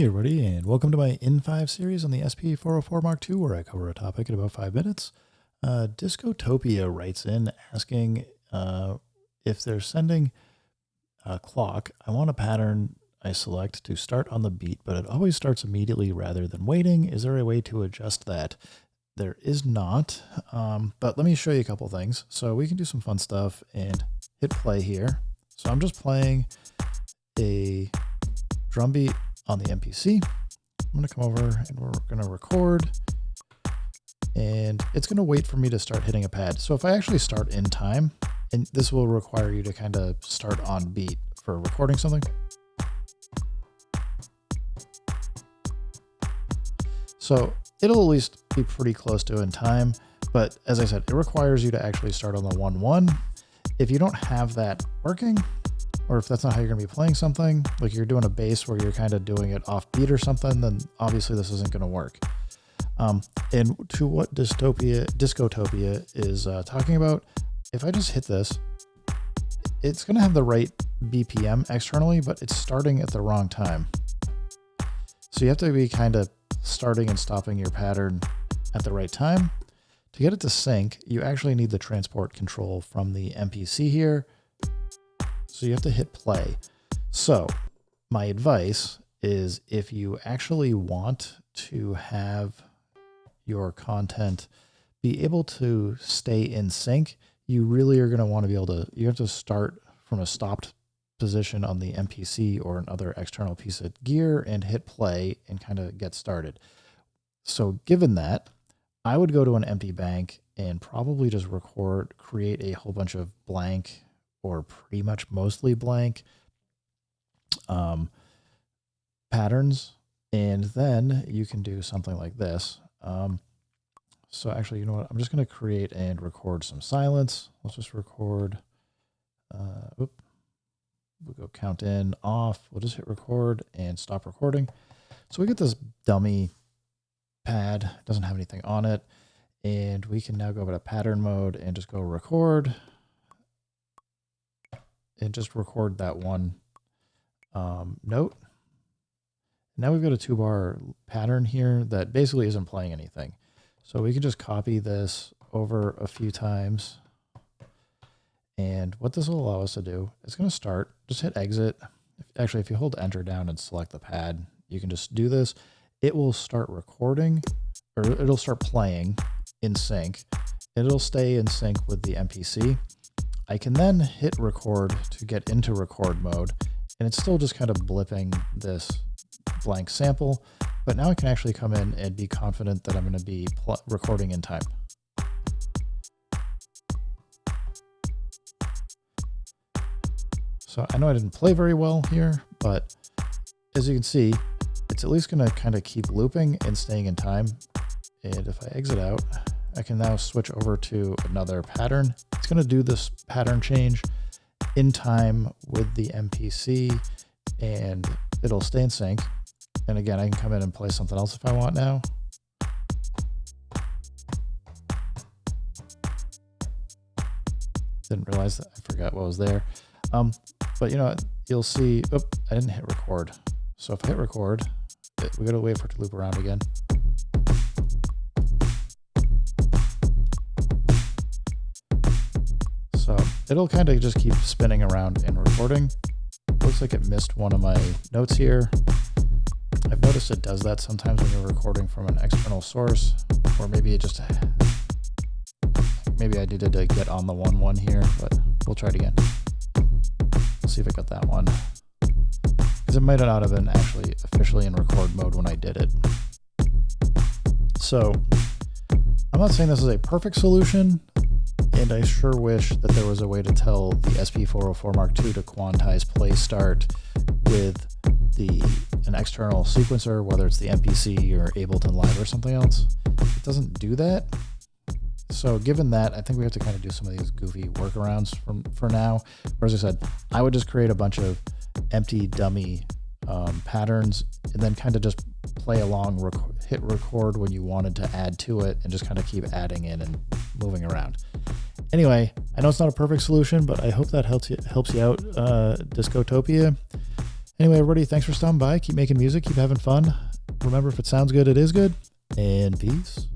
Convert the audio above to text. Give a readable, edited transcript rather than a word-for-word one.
Hey everybody, and welcome to my N5 series on the SP404 Mark II, where I cover a topic in about 5 minutes. Discotopia writes in asking if they're sending a clock, I want a pattern I select to start on the beat, but it always starts immediately rather than waiting. Is there a way to adjust that? There is not, but let me show you a couple things. So we can do some fun stuff and hit play here. So I'm just playing a drum beat on the MPC. I'm going to come over and we're going to record, and it's going to wait for me to start hitting a pad. So if I actually start in time, and this will require you to kind of start on beat for recording something. So it'll at least be pretty close to in time, but as I said, it requires you to actually start on the 1-1. If you don't have that working, or if that's not how you're going to be playing something, like you're doing a bass where you're kind of doing it off beat or something, then obviously this isn't going to work. And to what Discotopia is talking about, if I just hit this, it's going to have the right BPM externally, but it's starting at the wrong time. So you have to be kind of starting and stopping your pattern at the right time. To get it to sync, you actually need the transport control from the MPC here. So you have to hit play. So my advice is, if you actually want to have your content be able to stay in sync, you really are going to want to be able to, you have to start from a stopped position on the MPC or another external piece of gear and hit play and kind of get started. So given that, I would go to an empty bank and probably just create a whole bunch of blank or pretty much mostly blank patterns. And then you can do something like this. So actually, you know what? I'm just going to create and record some silence. Let's just record. We'll go count in, off. We'll just hit record and stop recording. So we get this dummy pad. It doesn't have anything on it. And we can now go over to pattern mode and just go record. And just record that one note. Now we've got a 2-bar pattern here that basically isn't playing anything. So we can just copy this over a few times. And what this will allow us to do, it's going to start, just hit exit. Actually, if you hold enter down and select the pad, you can just do this. It will start recording, or it'll start playing in sync. It'll stay in sync with the MPC. I can then hit record to get into record mode, and it's still just kind of blipping this blank sample, but now I can actually come in and be confident that I'm going to be recording in time. So I know I didn't play very well here, but as you can see, it's at least going to kind of keep looping and staying in time. And if I exit out, I can now switch over to another pattern. It's going to do this pattern change in time with the MPC, and it'll stay in sync. And again, I can come in and play something else if I want now. Didn't realize that, I forgot what was there. But you know what, you'll see, oh, I didn't hit record. So if I hit record, we got to wait for it to loop around again. So it'll kind of just keep spinning around and recording. It looks like it missed one of my notes here. I've noticed it does that sometimes when you're recording from an external source, or maybe it just, maybe I needed to get on the 1-1 here, but we'll try it again. Let's see if I got that one. Because it might not have been actually officially in record mode when I did it. So I'm not saying this is a perfect solution, and I sure wish that there was a way to tell the SP404 Mark II to quantize play start with an external sequencer, whether it's the MPC or Ableton Live or something else. It doesn't do that. So given that, I think we have to kind of do some of these goofy workarounds for now. Or as I said, I would just create a bunch of empty dummy patterns and then kind of just play along, hit record when you wanted to add to it, and just kind of keep adding in and moving around. Anyway, I know it's not a perfect solution, but I hope that helps you out, Discotopia. Anyway, everybody, thanks for stopping by. Keep making music, keep having fun. Remember, if it sounds good, it is good. And peace.